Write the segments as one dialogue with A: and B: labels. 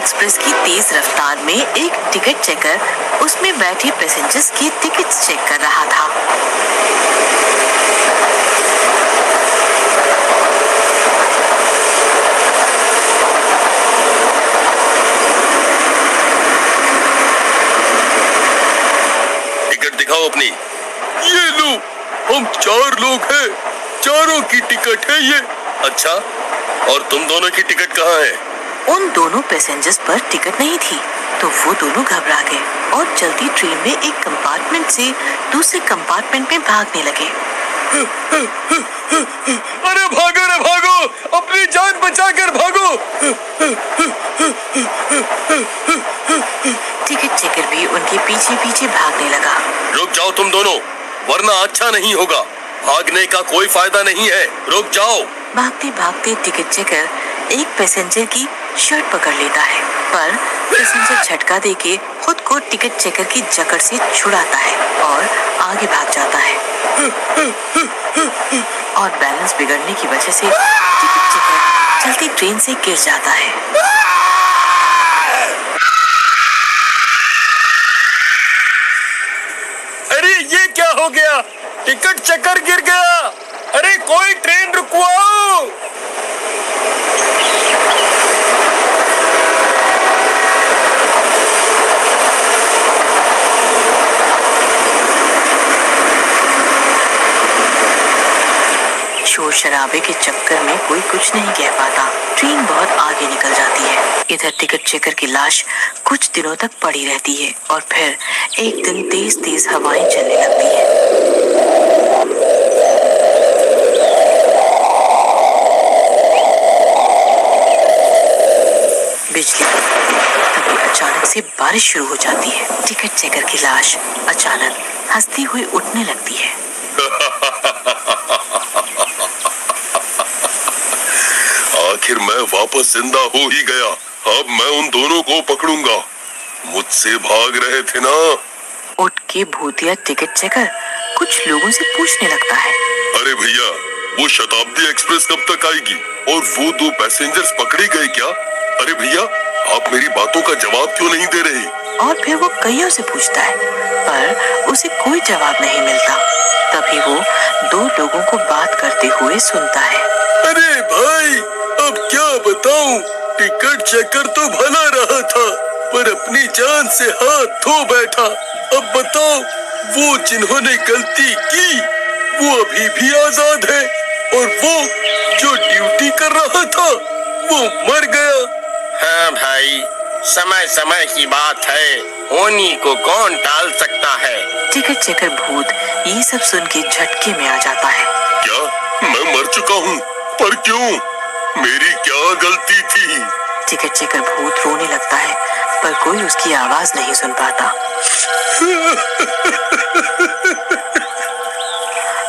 A: Express की तेज रफ्तार में एक टिकट चेकर उसमें बैठे पैसेंजर्स की टिकट चेक कर रहा था।
B: टिकट दिखाओ अपनी। ये लो, हम 4 लोग हैं, चारों की टिकट है ये। अच्छा, और तुम दोनों की टिकट कहाँ है?
A: उन दोनों पैसेंजर्स पर टिकट नहीं थी, तो वो दोनों घबरा गए और चलती ट्रेन में एक कंपार्टमेंट से दूसरे कंपार्टमेंट में भागने लगे।
B: अरे भागो रे भागो, अपनी जान बचाकर भागो।
A: टिकट चेकर भी उनके पीछे पीछे भागने लगा।
B: रुक जाओ तुम दोनों, वरना अच्छा नहीं होगा। भागने का कोई फायदा नहीं है, रुक जाओ।
A: भागते भागते टिकट चेकर एक पैसेंजर की शर्ट पकड़ लेता है, पर पैसेंजर झटका देके खुद को टिकट चेकर की जकड़ से छुड़ाता है और आगे भाग जाता है। और बैलेंस बिगड़ने की वजह से टिकट चेकर चलती ट्रेन से गिर जाता है।
B: अरे ये क्या हो गया? टिकट चेकर गिर गया। अरे कोई ट्रेन रुकवाओ।
A: शोर शराबे के चक्कर में कोई कुछ नहीं कह पाता। ट्रेन बहुत आगे निकल जाती है। इधर टिकट चेकर की लाश कुछ दिनों तक पड़ी रहती है और फिर एक दिन तेज तेज हवाएं चलने लगती है। बिजली, तभी अचानक से बारिश शुरू हो जाती है। टिकट चेकर की लाश अचानक हंसती हुई उठने लगती है।
B: आखिर मैं वापस जिंदा हो ही गया। अब मैं उन दोनों को पकड़ूंगा। मुझसे भाग रहे थे ना।
A: उठ के भूतिया टिकट चेकर कुछ लोगों से पूछने लगता है।
B: अरे भैया, वो शताब्दी एक्सप्रेस कब तक आएगी? और वो 2 पैसेंजर्स पकड़े गए क्या? अरे भैया, आप मेरी बातों का जवाब क्यों नहीं दे रहे?
A: और फिर वो कईयों से पूछता है, पर उसे कोई जवाब नहीं मिलता। तभी वो 2 लोगों को बात करते हुए सुनता है।
B: अरे भाई, अब क्या बताऊं? टिकट चेकर तो भला रहा था, पर अपनी जान से हाथ धो बैठा। अब बताओ, वो जिन्होंने गलती की, वो अभी भी आजाद है, और वो जो ड्यूटी कर रहा था, वो मर गया।
C: हाँ भाई, समय समय की बात है, होनी को कौन टाल सकता है।
A: टिकट चेकर भूत ये सब सुन के झटके में आ जाता है।
B: क्या मैं मर चुका हूँ? पर क्यों? मेरी क्या गलती थी?
A: टिकट चेकर भूत रोने लगता है, पर कोई उसकी आवाज नहीं सुन पाता।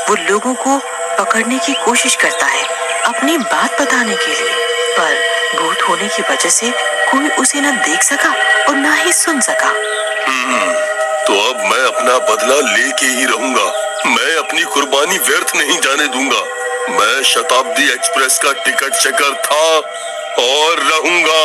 A: वो लोगों को पकड़ने की कोशिश करता है अपनी बात बताने के लिए, पर भूत होने की वजह से कोई उसे न देख सका और न ही सुन सका।
B: तो अब मैं अपना बदला लेके ही रहूंगा। मैं अपनी कुर्बानी व्यर्थ नहीं जाने दूंगा। मैं शताब्दी एक्सप्रेस का टिकट चेकर था और रहूंगा।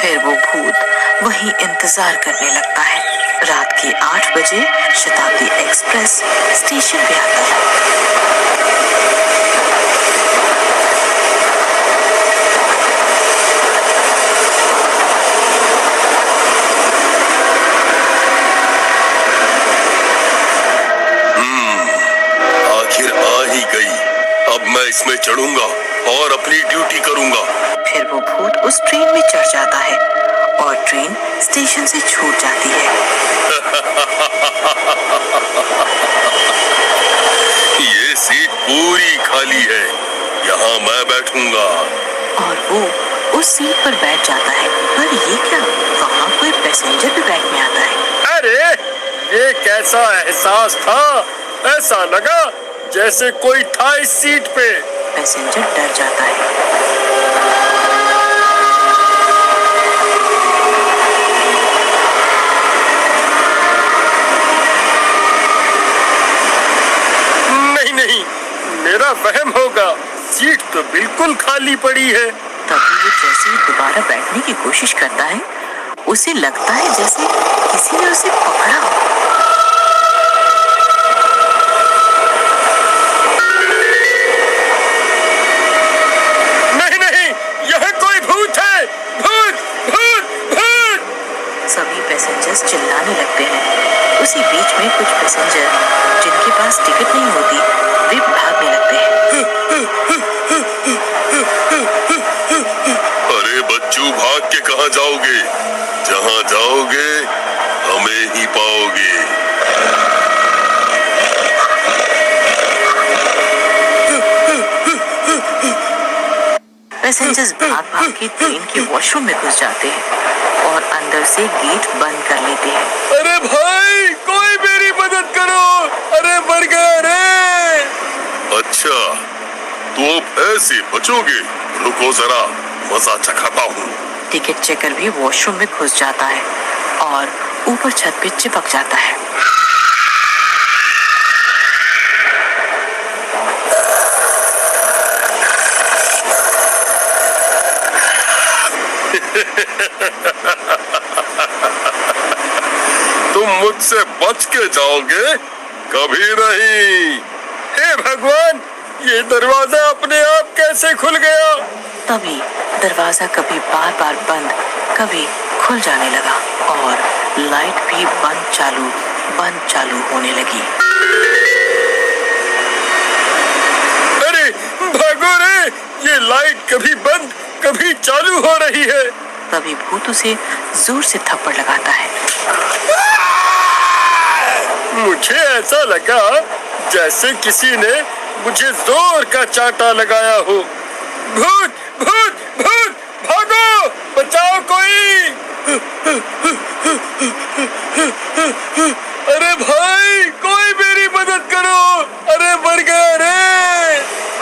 A: फिर वो भूत वहीं इंतजार करने लगता है। रात के 8 बजे शताब्दी एक्सप्रेस स्टेशन पे आती है।
B: आखिर आ ही गई। अब मैं इसमें चढ़ूंगा और अपनी ड्यूटी करूंगा।
A: फिर वो भूत उस ट्रेन में चढ़ जाता है और ट्रेन स्टेशन से छूट जाती है।
B: ये सीट पूरी खाली है, यहाँ मैं बैठूंगा।
A: और वो उस सीट पर बैठ जाता है। पर ये क्या, वहाँ कोई पैसेंजर भी बैठने आता है।
C: अरे ये कैसा एहसास था? ऐसा लगा जैसे कोई था इस सीट पे।
A: पैसेंजर डर जाता है।
B: वहम होगा, सीट तो बिल्कुल खाली पड़ी है।
A: तभी वो जैसे ही दोबारा बैठने की कोशिश करता है, उसे लगता है जैसे किसी ने उसे पकड़ा हो।
B: नहीं नहीं, यह कोई भूत है, भूत भूत भूत।
A: सभी पैसेंजर्स चिल्लाने लगते हैं। उसी बीच में कुछ पैसेंजर जिनके पास टिकट नहीं होती, वे भागने लगते हैं।
B: अरे बच्चों, भाग के कहाँ जाओगे? जहाँ जाओगे हमें ही पाओगे।
A: पैसेंजर्स भाग भाग के ट्रेन के वॉशरूम में घुस जाते हैं और अंदर से गेट बंद कर लेते हैं।
B: अरे भाई, कोई मेरी मदद करो, अरे मर गया रे। अच्छा, तो अब ऐसे बचोगे? रुको जरा, मजा चखाता हूँ।
A: टिकट चेकर भी वॉशरूम में घुस जाता है और ऊपर छत पे चिपक जाता है।
B: तुम मुझसे बच के जाओगे? कभी नहीं। हे भगवान, ये दरवाजा अपने आप कैसे खुल गया?
A: तभी दरवाजा कभी बार बार बंद, कभी खुल जाने लगा और लाइट भी बंद चालू होने लगी।
B: अरे भागो रे, ये लाइट कभी बंद कभी चालू हो रही है।
A: तभी भूत उसे जोर से थप्पड़ लगाता है।
B: मुझे ऐसा लगा जैसे किसी ने मुझे जोर का चांटा लगाया हो। भूत भूत भूत, भागो, बचाओ कोई। अरे भाई, कोई मेरी मदद करो, अरे मर गया रे।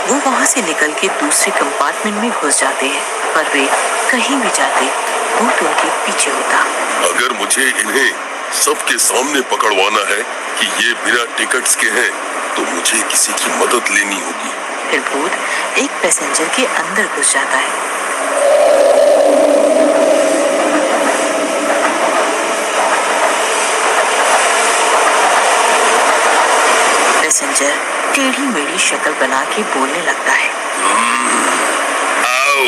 A: वो वहाँ से निकल के दूसरे कंपार्टमेंट में घुस जाते हैं, पर वे कहीं भी जाते, भूत उनके पीछे होता।
B: अगर मुझे इन्हें सबके सामने पकड़वाना है कि ये बिना टिकट्स के हैं, तो मुझे किसी की मदद लेनी होगी।
A: फिर भूत एक पैसेंजर के अंदर घुस जाता है। पैसेंजर टेढ़ी मेढ़ी शक्ल बना के बोलने लगता है।
B: आओ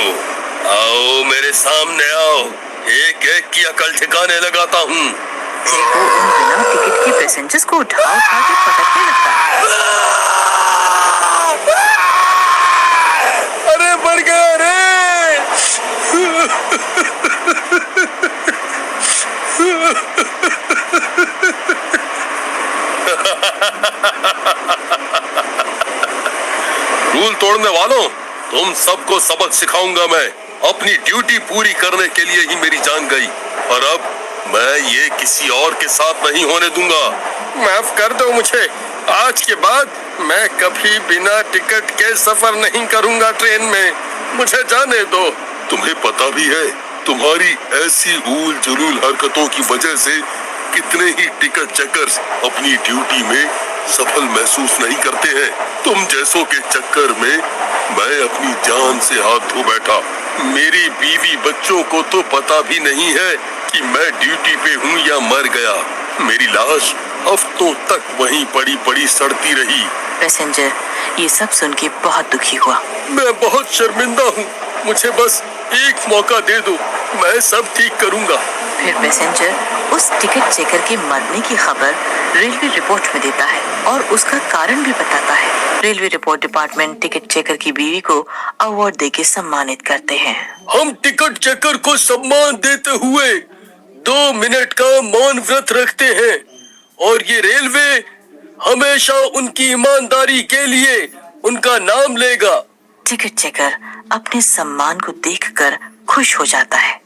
B: आओ, मेरे सामने आओ, एक एक की अकल ठिकाने लगाता हूँ।
A: फिर वो उन बिना टिकट के पैसेंजर्स को उठा के पटकने लगता है।
B: अरे मर गया रे। रूल तोड़ने वालों, तुम सबको सबक सिखाऊंगा मैं। अपनी ड्यूटी पूरी करने के लिए ही मेरी जान गई, और अब मैं ये किसी और के साथ नहीं होने दूंगा। माफ कर दो मुझे, आज के बाद मैं कभी बिना टिकट के सफर नहीं करूंगा ट्रेन में। मुझे जाने दो। तुम्हें पता भी है, तुम्हारी ऐसी ऊल जुलूल हरकतों की वजह से कितने ही टिकट चेकर्स अपनी ड्यूटी में सफल महसूस नहीं करते हैं। तुम जैसों के चक्कर में मैं अपनी जान से हाथ धो बैठा। मेरी बीवी बच्चों को तो पता भी नहीं है कि मैं ड्यूटी पे हूँ या मर गया। मेरी लाश हफ्तों तक वहीं पड़ी सड़ती रही।
A: पैसेंजर ये सब सुन के बहुत दुखी हुआ।
B: मैं बहुत शर्मिंदा हूँ, मुझे बस एक मौका दे दो, मैं सब ठीक करूँगा।
A: फिर पैसेंजर उस टिकट चेकर के मरने की खबर रेलवे रिपोर्ट में देता है और उसका कारण भी बताता है। Railway report department ticket checker की बीवी को अवार्ड देके सम्मानित करते हैं।
B: हम टिकट चेकर को सम्मान देते हुए 2 मिनट का मौन व्रत रखते हैं, और ये रेलवे हमेशा उनकी ईमानदारी के लिए उनका नाम लेगा।
A: टिकट चेकर अपने सम्मान को देखकर खुश हो जाता है।